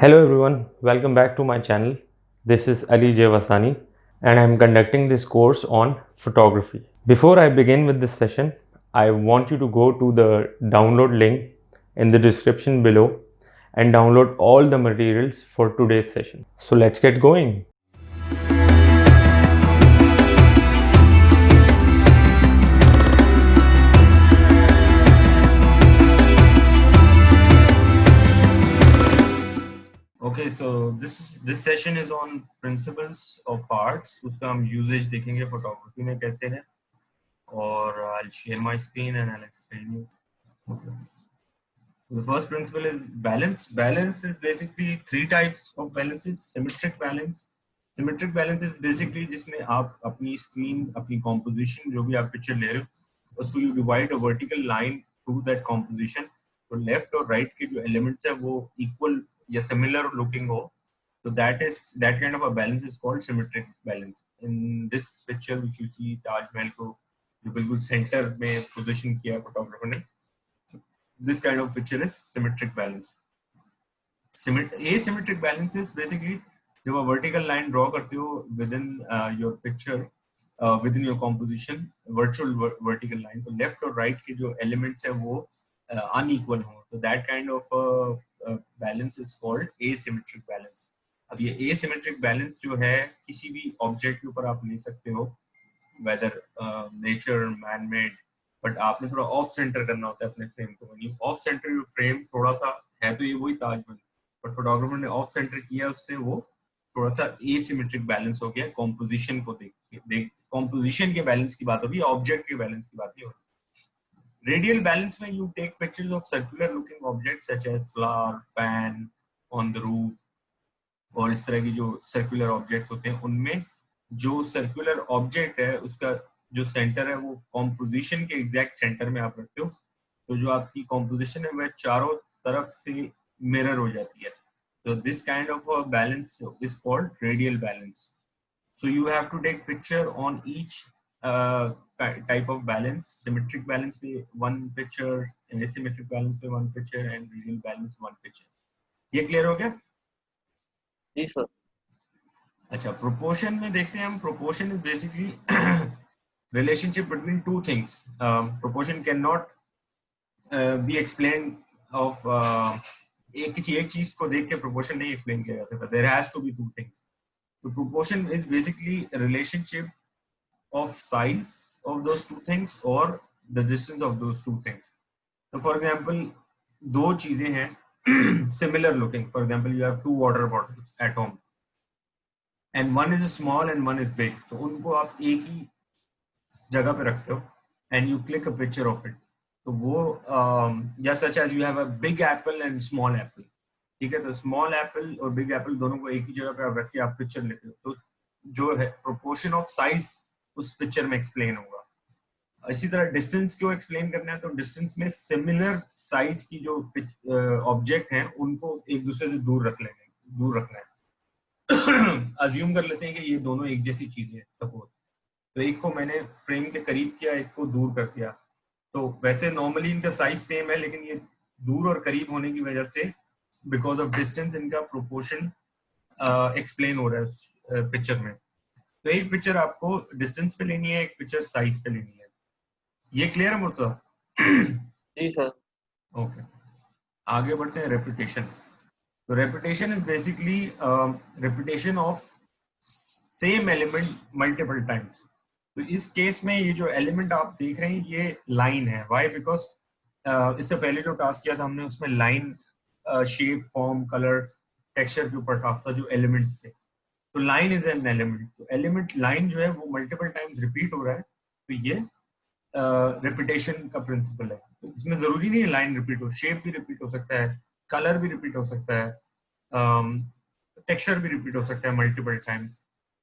Hello everyone, welcome back to my channel. This is Ali Jevasani and I am conducting this course on photography. Before I begin with this session, I want you to go to the download link in the description below and download all the materials for today's session. So let's get going. Okay, so this session is on principles of arts. उसका हम usage देखेंगे photography में कैसे है और I'll share my screen and I'll explain you. Okay. So the first principle is balance. Balance is basically three types of balances. Symmetric balance. Symmetric balance is basically जिसमें आप अपनी screen, अपनी composition जो भी आप picture ले रहे हो उसको you divide a vertical line through that composition. तो left और right के जो elements है वो equal या similar looking हो. So that kind of a balance is called symmetric balance. In this picture which you see Taj Mahal को जो बिल्कुल center में position किया photographer ने. This kind of picture is symmetric balance. Asymmetric balance is basically जब आप vertical line draw करते हो within your picture, within your composition, virtual vertical line, तो left और right के जो elements है वो unequal हो, तो that kind of balance is called asymmetric balance. अब ये asymmetric balance जो है किसी भी object के ऊपर आप ले सकते हो, whether nature, man-made, बट आपने थोड़ा ऑफ सेंटर करना होता है अपने फ्रेम को. ऑफ सेंटर जो फ्रेम थोड़ा सा है तो ये वही ताजमहल, बट फोटोग्राफर ने ऑफ सेंटर किया उससे वो थोड़ा सा एसिमेट्रिक बैलेंस हो गया. कॉम्पोजिशन को देख कॉम्पोजिशन के बैलेंस की बात होगी, ऑब्जेक्ट के बैलेंस की बात नहीं होगी. रेडियल बैलेंस में you take pictures of circular looking objects such as flower, fan on the roof, और इस तरह की जो सर्कुलर ऑब्जेक्ट्स होते हैं उनमें जो सर्कुलर ऑब्जेक्ट है उसका जो सेंटर है वो कॉम्पोजिशन के एग्जैक्ट सेंटर में आप रखते हो, तो जो आपकी कॉम्पोजिशन है वह चारों तरफ से मिरर हो जाती है. तो this kind of balance is called radial balance. So you have to take picture on each type of balance. Symmetric balance पे वन पिक्चर, एसिमेट्रिक बैलेंस पे one picture and radial balance one picture. ये clear हो गया? जी sir. अच्छा, proportion में देखते हैं हम. Proportion is basically relationship between two things. Proportion cannot be explained of किसी एक चीज को देख के proportion नहीं explain किया जा सकता. There has to be two things. So proportion is basically a relationship of size of those two things or the distance of those two things. So for example, दो चीजें हैं similar looking. For example, you have two water bottles at home and one is small and one is big. तो उनको आप एक ही जगह पे रखते हो and you click a picture of it, तो वो या such as you have a big apple and small apple. ठीक है, तो स्मॉल एप्पल और बिग एप्पल दोनों को एक ही जगह पे आप रख के आप पिक्चर लेते हो, तो जो है प्रोपोर्शन ऑफ साइज उस पिक्चर में एक्सप्लेन होगा. इसी तरह डिस्टेंस क्यों एक्सप्लेन करना है, तो डिस्टेंस में सिमिलर साइज की जो ऑब्जेक्ट हैं उनको एक दूसरे से दूर रखना है. अज्यूम कर लेते हैं कि ये दोनों एक जैसी चीजें हैं सपोज, तो एक को मैंने फ्रेम के करीब किया, एक को दूर कर दिया. तो वैसे नॉर्मली इनका साइज सेम है, लेकिन ये दूर और करीब होने की वजह से बिकॉज ऑफ डिस्टेंस इनका प्रोपोर्शन एक्सप्लेन हो रहा है पिक्चर में. तो एक पिक्चर आपको डिस्टेंस पे लेनी है, एक पिक्चर साइज पे लेनी है. ये क्लियर है मुर्तजा? जी सर. ओके, आगे बढ़ते हैं. रेपुटेशन. तो reputation is basically reputation of same element multiple times. तो इस केस में ये जो एलिमेंट आप देख रहे हैं ये लाइन है. व्हाई? बिकॉज इससे पहले जो टास्क किया था हमने उसमें line, shape, form, colour, texture के ऊपर टास्क था जो एलिमेंट्स थे. तो लाइन इज एन एलिमेंट. तो एलिमेंट लाइन जो है वो मल्टीपल टाइम्स रिपीट हो रहा है, तो ये रेपिटेशन का प्रिंसिपल है. तो इसमें जरूरी नहीं है लाइन रिपीट हो, शेप भी रिपीट हो सकता है, कलर भी रिपीट हो सकता है, टेक्सचर भी रिपीट हो सकता है मल्टीपल टाइम्स.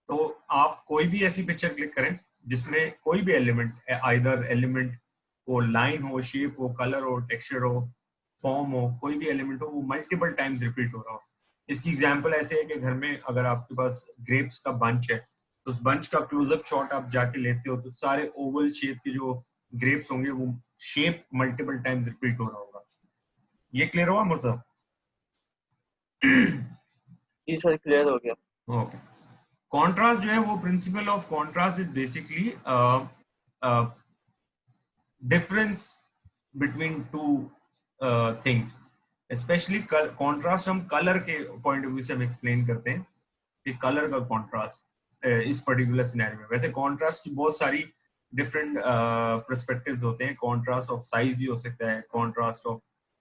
तो आप कोई भी ऐसी पिक्चर क्लिक करें जिसमें कोई भी एलिमेंट, आइदर एलिमेंट को लाइन हो, शेप हो, कलर हो, टेक्सचर हो, फॉर्म हो, कोई भी एलिमेंट हो वो मल्टीपल टाइम्स रिपीट हो रहा हो. इसकी एग्जांपल ऐसे है कि घर में अगर आपके पास ग्रेप्स का बंच है तो उस बंच का क्लोजअप शॉट आप जाके लेते हो तो सारे ओवल शेप के जो ग्रेप्स होंगे वो शेप मल्टीपल टाइम्स रिपीट हो रहा होगा. ये क्लियर हुआ मुर्तजा? जी सर क्लियर हो गया। ओके, कॉन्ट्रास्ट जो है वो principle of contrast is basically difference between two things, specially contrast हम कलर के पॉइंट ऑफ व्यू से हम एक्सप्लेन करते हैं कि कलर का कॉन्ट्रास्ट इस पर्टिकुलर सिनेरियो में। वैसे कॉन्ट्रास्ट की बहुत सारी डिफरेंट पर्सपेक्टिव्स होते हैं, कॉन्ट्रास्ट ऑफ साइज भी हो सकता है, कॉन्ट्रास्ट ऑफ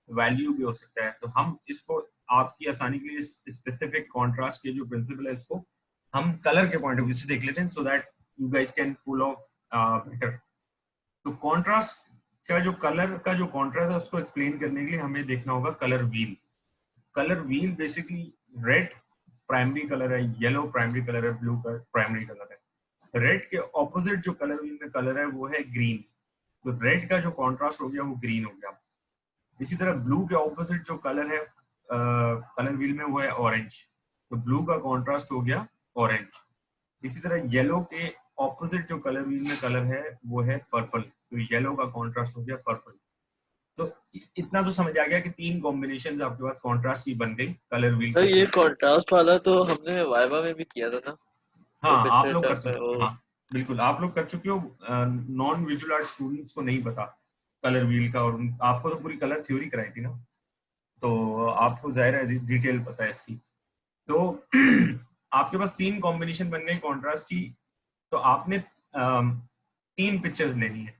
वैल्यू भी हो सकता है। तो हम इसको आपकी आसानी के लिए स्पेसिफिक कॉन्ट्रास्ट के जो प्रिंसिपल है इसको हम कलर के पॉइंट ऑफ व्यू से देख लेते हैं, so that you guys can pull off better. तो कॉन्ट्रास्ट का जो कलर का जो कॉन्ट्रास्ट है उसको एक्सप्लेन करने के लिए हमें देखना होगा colour wheel. Colour wheel basically red primary colour है, येलो प्राइमरी कलर है, ब्लू प्राइमरी कलर है। रेड के ऑपोजिट जो कलर व्हील में कलर है वो है ग्रीन, तो रेड का जो कॉन्ट्रास्ट हो गया वो ग्रीन हो गया। इसी तरह ब्लू के ऑपोजिट जो कलर है कलर व्हील में वो है ऑरेंज, तो ब्लू का कॉन्ट्रास्ट हो गया ऑरेंज। इसी तरह येलो के ऑपोजिट जो कलर व्हील में कलर है वो है पर्पल, तो येलो का कॉन्ट्रास्ट हो गया पर्पल। तो इतना तो समझ आ गया कि तीन कॉम्बिनेशन आपके पास कॉन्ट्रास्ट की बन गई कलर व्हील सर के ये थ्रू। कॉन्ट्रास्ट वाला तो हमने वाइवा में भी किया था ना, वो हाँ आप पिक्चर लोग कर टर्म में चुके वो। हो, हाँ बिल्कुल आप लोग कर चुके हो। नॉन विजुअल आर्ट स्टूडेंट्स को नहीं पता कलर व्हील का, और आपको तो पूरी कलर थ्योरी कराई थी ना, तो आपको जाहिर है डिटेल पता है इसकी। तो आपके पास तीन कॉम्बिनेशन बन गई कॉन्ट्रास्ट की, तो आपने तीन पिक्चर्स लेनी है।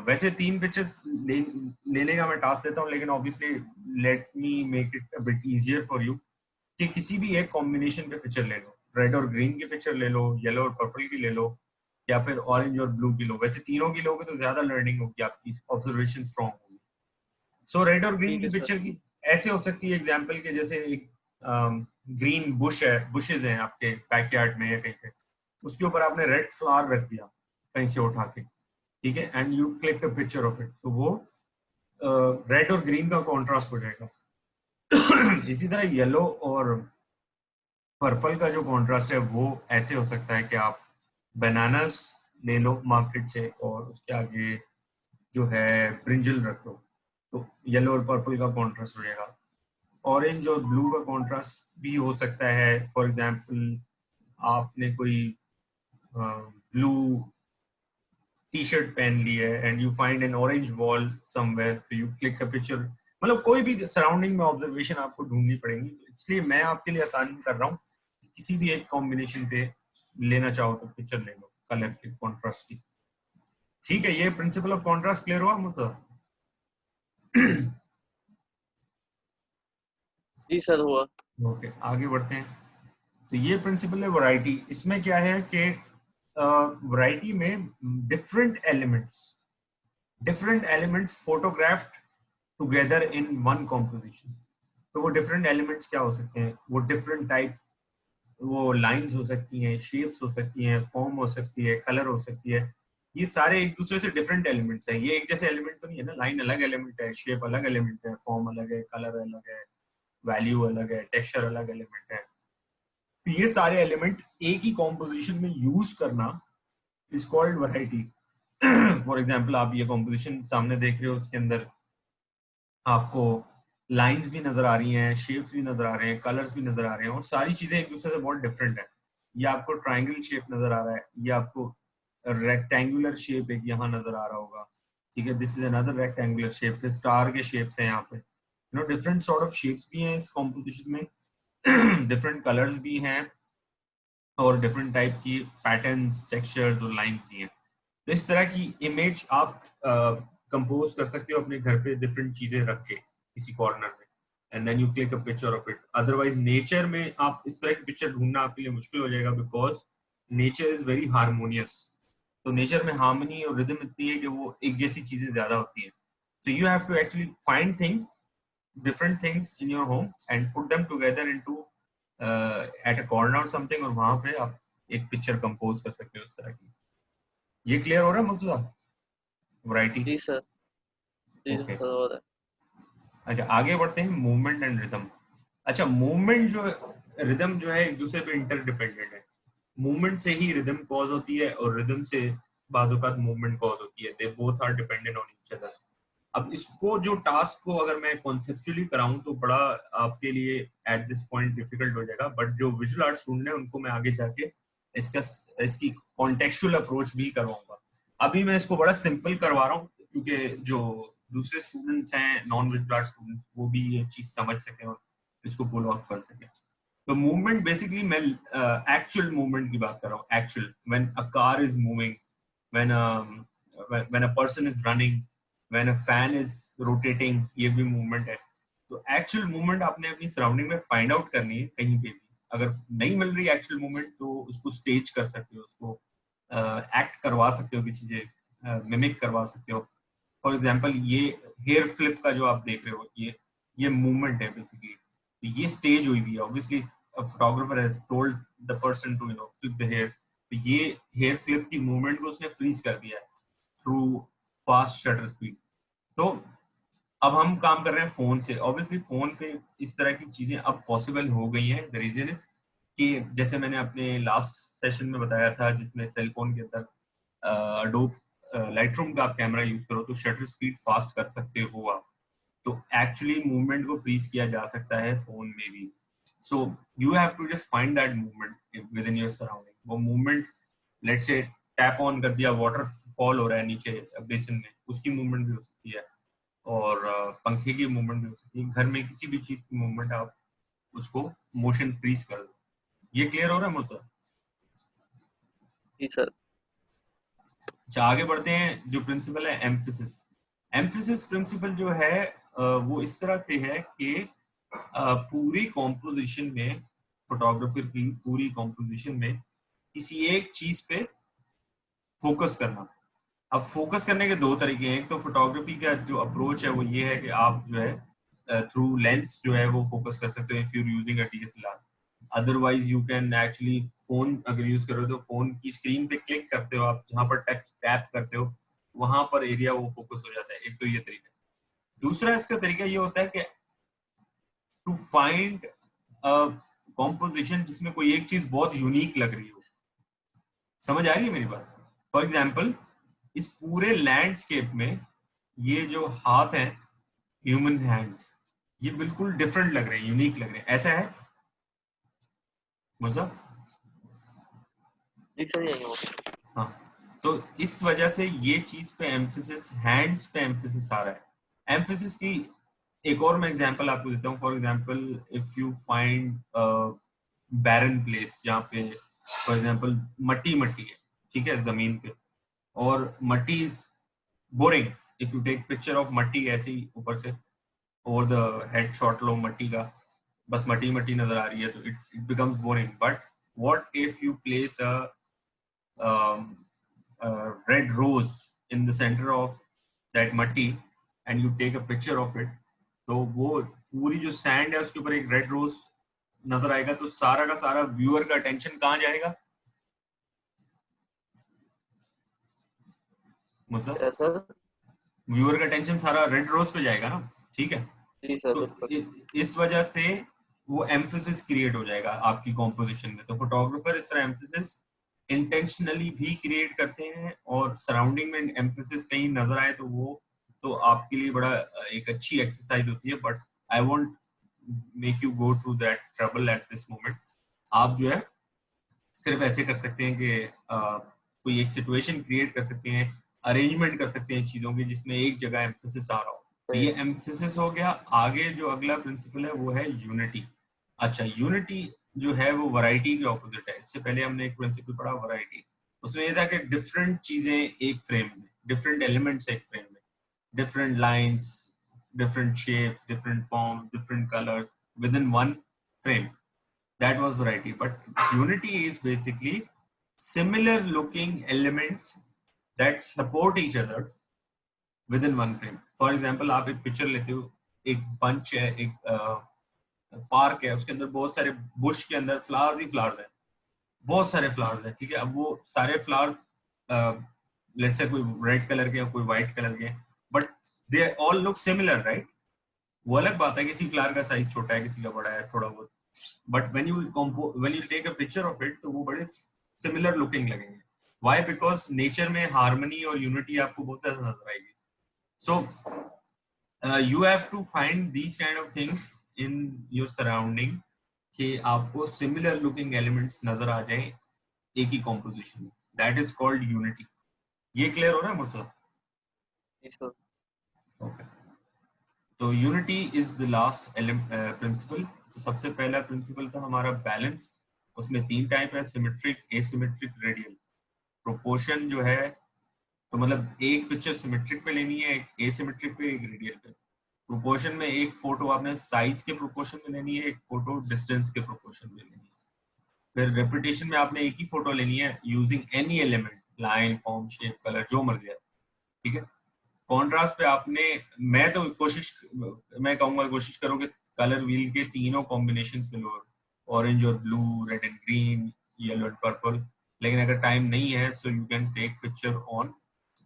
वैसे तीन पिक्चर्स लेने का मैं टास्क देता हूँ, लेकिन obviously let me make it a bit easier for you कि किसी भी एक कॉम्बिनेशन पे पिक्चर ले लो, रेड और ग्रीन की पिक्चर ले लो, येलो और पर्पल की ले लो, या फिर ऑरेंज और ब्लू की लो। वैसे तीनों की लोगे तो ज्यादा लर्निंग होगी, आपकी ऑब्जर्वेशन स्ट्रॉन्ग होगी। सो रेड और ग्रीन ठीक की है सर। पिक्चर की ऐसे हो सकती है एग्जाम्पल के, जैसे एक ग्रीन बुश है, बुशेज हैं आपके बैकयार्ड में या कहीं पे, उसके ऊपर आपने रेड फ्लावर रख दिया कहीं से उठा के, ठीक है, and you click the picture of it, तो वो रेड और ग्रीन का कॉन्ट्रास्ट हो जाएगा। इसी तरह येलो और पर्पल का जो कॉन्ट्रास्ट है वो ऐसे हो सकता है कि आप बनानास ले लो मार्केट से और उसके आगे जो है ब्रिंजल रख लो, तो येलो और पर्पल का कॉन्ट्रास्ट हो जाएगा। ऑरेंज और ब्लू का कॉन्ट्रास्ट भी हो सकता है, फॉर एग्जांपल आपने कोई ब्लू टी शर्ट पहन ली है and you find N orange wall somewhere, तो यू क्लिक अ पिक्चर। मतलब कोई भी सराउंडिंग में ऑब्जर्वेशन आपको ढूंढनी पड़ेगी, तो इसलिए मैं आपके लिए आसान कर रहा हूँ, किसी भी एक कॉम्बिनेशन पे लेना चाहो तो पिक्चर ले लो कलर के कॉन्ट्रास्ट की। ठीक है, ये प्रिंसिपल ऑफ कॉन्ट्रास्ट क्लियर हुआ मतलब? जी सर हुआ। ओके आगे बढ़ते हैं। तो ये प्रिंसिपल है वैरायटी। इसमें क्या है कि वैरायटी में different elements photographed together in one composition. तो वो डिफरेंट एलिमेंट्स क्या हो सकते हैं, वो डिफरेंट टाइप, वो लाइंस हो सकती हैं, शेप्स हो सकती हैं, फॉर्म हो सकती है, कलर हो सकती है। ये सारे एक दूसरे से डिफरेंट एलिमेंट्स हैं, ये एक जैसे एलिमेंट तो नहीं है ना, लाइन अलग एलिमेंट है, शेप अलग एलिमेंट है, फॉर्म अलग है, कलर अलग है, वैल्यू अलग है, टेक्सचर अलग एलिमेंट है। तो ये सारे एलिमेंट एक ही कॉम्पोजिशन में यूज करना is called variety. For example आप ये कॉम्पोजिशन सामने देख रहे हो, उसके अंदर आपको लाइंस भी नजर आ रही हैं, शेप्स भी नजर आ रहे हैं, कलर्स भी नजर आ रहे हैं, और सारी चीजें एक दूसरे से बहुत डिफरेंट है। ये आपको ट्राइंगल शेप नजर आ रहा है, ये आपको रेक्टेंगुलर शेप एक यहाँ नजर आ रहा होगा, ठीक है, this is another rectangular shape, star के शेप्स हैं यहाँ पे, you know different sort of shapes भी हैं इस कॉम्पोजिशन में, डिफरेंट कलर्स भी हैं, और डिफरेंट टाइप की पैटर्न्स, टेक्सचर्स और लाइंस भी हैं। तो इस तरह की इमेज आप कंपोज कर सकते हो अपने घर पे डिफरेंट चीजें रख के किसी कॉर्नर में, and then you click a picture of it. Otherwise nature में आप इस तरह की पिक्चर ढूंढना आपके लिए मुश्किल हो जाएगा, because nature is very harmonious. तो नेचर में हार्मनी और रिदम इतनी है कि वो एक जैसी चीजें ज्यादा होती हैं। So you have to actually find things, different things in your home and put them together into at a corner or something, और वहां पे आप एक पिक्चर कंपोज कर सकते हो इस तरह की। ये क्लियर हो रहा है मुझे वैरायटी? जी सर। जी ओके सर हो रहा है। अच्छा आगे बढ़ते हैं, मूवमेंट एंड रिदम। अच्छा मूवमेंट जो रिदम जो है एक दूसरे पे इंटरडिपेंडेंट है। मूवमेंट से ही रिदम कॉज होती है और रिदम से बाज़ औक़ात मूवमेंट कॉज होती है, they both are dependent on each other. अब इसको जो टास्क को अगर मैं कॉन्सेप्चुअली कराऊं तो बड़ा आपके लिए एट दिस पॉइंट डिफिकल्ट हो जाएगा, बट जो विजुअल आर्ट स्टूडेंट है उनको मैं आगे जाके इसकी कॉन्टेक्चुअल अप्रोच भी करवाऊंगा। अभी मैं इसको बड़ा सिंपल करवा रहा हूँ क्योंकि जो दूसरे स्टूडेंट्स हैं नॉन विजुअल आर्ट स्टूडेंट्स वो भी ये चीज समझ सके और इसको पुल ऑफ कर सके। तो मूवमेंट बेसिकली मैं एक्चुअल मूवमेंट की बात कर रहा हूँ। Actual when a car is moving, when a person is running, when a fan is rotating, ये भी मूवमेंट है। तो एक्चुअल मूवमेंट आपने अपनी सराउंडिंग में फाइंड आउट करनी है कहीं पे भी। अगर नहीं मिल रही एक्चुअल मूवमेंट तो उसको स्टेज कर सकते हो, उसको एक्ट करवा सकते हो, किसी से मिमिक करवा सकते हो। फॉर एग्जाम्पल ये हेयर फ्लिप का जो आप देख रहे हो, ये मूवमेंट है बेसिकली। तो ये स्टेज हुई हुई है, obviously photographer has told the person to flip the hair. तो ये हेयर फ्लिप की मूवमेंट को उसने फ्रीज कर दिया है थ्रू फास्ट शटर स्पीड। तो अब हम काम कर रहे हैं फोन से। ऑब्वियसली फोन पे इस तरह की चीजें अब पॉसिबल हो गई हैं। द रीजन इज कि जैसे मैंने अपने लास्ट सेशन में बताया था जिसमें सेलफोन के अंदर अडोब लाइटरूम का आप कैमरा यूज करो तो शटर स्पीड फास्ट कर सकते हो आप। तो एक्चुअली मूवमेंट को फ्रीज किया जा सकता है फोन में भी। So you have to just find that movement within your surrounding. वो मूवमेंट लेट्स से टैप ऑन कर दिया, वाटर फॉल हो रहा है नीचे बेसिन में, उसकी मूवमेंट भी हो सकती है। और पंखे की मूवमेंट भी हो सकती है। घर में किसी भी चीज की मूवमेंट आप उसको मोशन फ्रीज कर दो। ये क्लियर हो रहा है मुद्दा? जी सर। अच्छा, आगे बढ़ते हैं। जो प्रिंसिपल है एम्फेसिस। एम्फेसिस प्रिंसिपल जो है वो इस तरह से है कि पूरी कॉम्पोजिशन में, फोटोग्राफर की पूरी कॉम्पोजिशन में किसी एक चीज पे फोकस करना। अब फोकस करने के दो तरीके हैं। एक तो फोटोग्राफी का जो अप्रोच है वो ये है कि आप जो है थ्रू लेंस जो है वो फोकस कर सकते हो if you using a DSLR. Otherwise you can actually phone अगर यूज करो तो फोन की स्क्रीन पे क्लिक करते हो आप, जहां पर टच टैप करते हो वहां पर एरिया वो फोकस हो जाता है। एक तो ये तरीका। दूसरा इसका तरीका ये होता है कि टू फाइंड कॉम्पोजिशन जिसमें कोई एक चीज बहुत यूनिक लग रही हो। समझ आ रही है मेरी बात? फॉर एग्जाम्पल इस पूरे लैंडस्केप में ये जो हाथ है, ह्यूमन हैंड्स, ये बिल्कुल डिफरेंट लग रहे हैं, यूनिक लग रहे हैं। ऐसा है मतलब? जी सर, यही हो। हाँ, तो इस वजह से ये चीज पे एम्फेसिस, हैंड्स पे एम्फेसिस आ रहा है। एम्फेसिस की एक और मैं एग्जांपल आपको देता हूँ। For example if you find barren place जहाँ पे फॉर एग्जांपल मट्टी मट्टी है, ठीक है, जमीन पे, और मट्टी is boring. If you take picture of मट्टी ऐसे ही ऊपर से ओवर द हेड शॉट लो मट्टी का, बस मट्टी मट्टी नजर आ रही है, तो it becomes boring. But what if you place a red rose in the center of that matti and you take a picture of it, तो वो पूरी जो सैंड है उसके ऊपर एक रेड रोज नजर आएगा, तो सारा का सारा व्यूअर का अटेंशन कहाँ जाएगा? मतलब सर। व्यूअर का अटेंशन सारा रेड रोज पे जाएगा ना, ठीक है। जी सर, तो बिल्कुल। इस वजह से वो एम्फेसिस क्रिएट हो जाएगा आपकी कॉम्पोजिशन में। तो फोटोग्राफर इस तरह एम्फेसिस इंटेंशनली भी क्रिएट करते हैं, और सराउंडिंग में एम्फेसिस कहीं नजर आए तो वो तो आपके लिए बड़ा एक अच्छी एक्सरसाइज होती है। But I won't make you go through that trouble at this moment. आप जो है सिर्फ ऐसे कर सकते हैं कि कोई एक सिचुएशन क्रिएट कर सकते हैं, अरेंजमेंट कर सकते हैं चीजों की जिसमें एक जगह एम्फेसिस आ रहा हो। तो ये एम्फेसिस हो गया। आगे जो अगला प्रिंसिपल है वो है यूनिटी। अच्छा, यूनिटी जो है वो वैरायटी के ऑपोजिट है। इससे पहले हमने एक प्रिंसिपल पढ़ा वैरायटी, उसमें ये था कि डिफरेंट चीजें एक फ्रेम में, डिफरेंट एलिमेंट्स एक फ्रेम में, different lines, different shapes, different form, different colours with in one frame. That was variety. But unity is basically similar looking elements that support each other within one frame. For example, आप एक picture लेते हो, एक bunch है, एक park है, उसके अंदर बहुत सारे बुश के अंदर फ्लावर्स ही फ्लावर्स हैं, बहुत सारे फ्लावर्स हैं, ठीक है। अब वो सारे फ्लावर्स लेट्स से कोई रेड कलर के, कोई व्हाइट कलर के, but they all look similar, right? वो अलग बात है किसी फ्लावर का साइज छोटा है, किसी का बड़ा है थोड़ा बहुत, but when you take a picture of it तो वो बड़े सिमिलर लुकिंग लगेंगे। Why? Because नेचर में हार्मनी और यूनिटी आपको बहुत ज्यादा नजर आएगी। सो You have to find these kind of things in your surrounding कि आपको similar looking elements नजर आ जाएं एक ही composition में. That is called unity. ये clear हो रहा है मुझे? जी सर। Okay. तो unity is the last principle. तो सबसे पहला प्रिंसिपल था हमारा बैलेंस. उसमें 3 टाइप है, सिमेट्रिक, एसिमेट्रिक, रेडियल. प्रोपोर्शन जो है तो मतलब एक पिक्चर सिमेट्रिक पे लेनी है, एक एसिमेट्रिक पे, एक रेडियल पे. प्रोपोर्शन में एक फोटो आपने साइज के प्रोपोर्शन में लेनी है, एक फोटो डिस्टेंस के प्रोपोर्शन में लेनी है. फिर रेपिटेशन में आपने एक ही फोटो लेनी है using any element, line, form, shape, colour, जो मर्जी है. ठीक है. कॉन्ट्रास्ट पे आपने, मैं कहूंगा कोशिश करो कि कलर व्हील के तीनों कॉम्बिनेशन लो, ऑरेंज और blue, red and green, yellow and purple. लेकिन अगर टाइम नहीं है so you can take picture on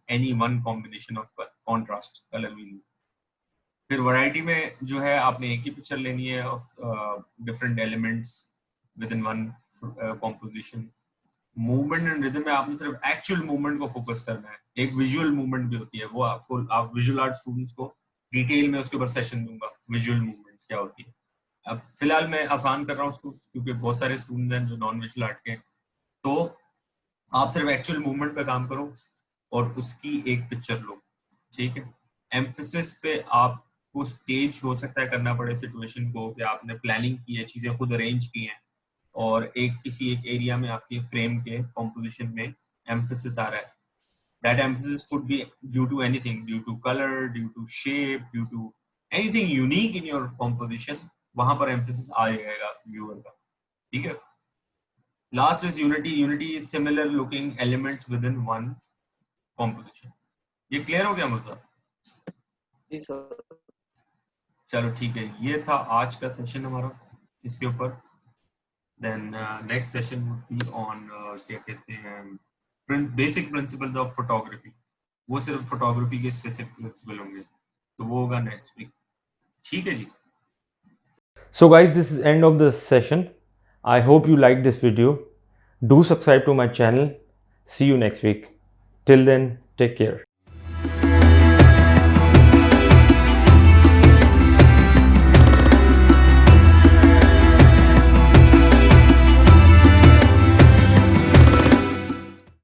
any one combination of contrast colour wheel. फिर वैरायटी में जो है आपने एक ही पिक्चर लेनी है of different elements within one composition. Movement and rhythm में आपने सिर्फ एक्चुअल मूवमेंट को फोकस करना है. एक विजुअल मूवमेंट भी होती है, वो आपको, आप विजुअल आर्ट स्टूडेंट्स को डिटेल में उसके ऊपर सेशन दूंगा विजुअल मूवमेंट क्या होती है. अब फिलहाल मैं आसान कर रहा हूँ उसको क्योंकि बहुत सारे स्टूडेंट्स हैं जो नॉन विजुअल आर्ट के हैं. तो आप सिर्फ एक्चुअल मूवमेंट पे काम करो और उसकी एक पिक्चर लो. ठीक है. एम्फेसिस पे आपको स्टेज हो सकता है करना पड़े सिचुएशन को कि आपने प्लानिंग की है, चीजें खुद अरेंज की हैं और किसी एक एरिया में आपके फ्रेम के कॉम्पोजिशन में एम्फेसिस आ रहा है. That emphasis could be due to anything, due to colour, due to shape, due to anything unique in your composition. वहां पर एम्फेसिस आ जाएगा व्यूअर का. ठीक है. Last is unity. Unity is similar looking elements within one composition. ये clear हो गया मुझे? जी सर। चलो ठीक है, ये था आज का सेशन हमारा इसके ऊपर. Then next session would be on क्या कहते हैं बेसिक प्रिंसिपल्स ऑफ फोटोग्राफी. वो सिर्फ फोटोग्राफी के स्पेसिफिक प्रिंसिपल होंगे, तो वो होगा नेक्स्ट वीक. ठीक है जी. So guys, this is end of this session. I hope you liked this video. Do subscribe to my channel. See you next week. Till then, take care.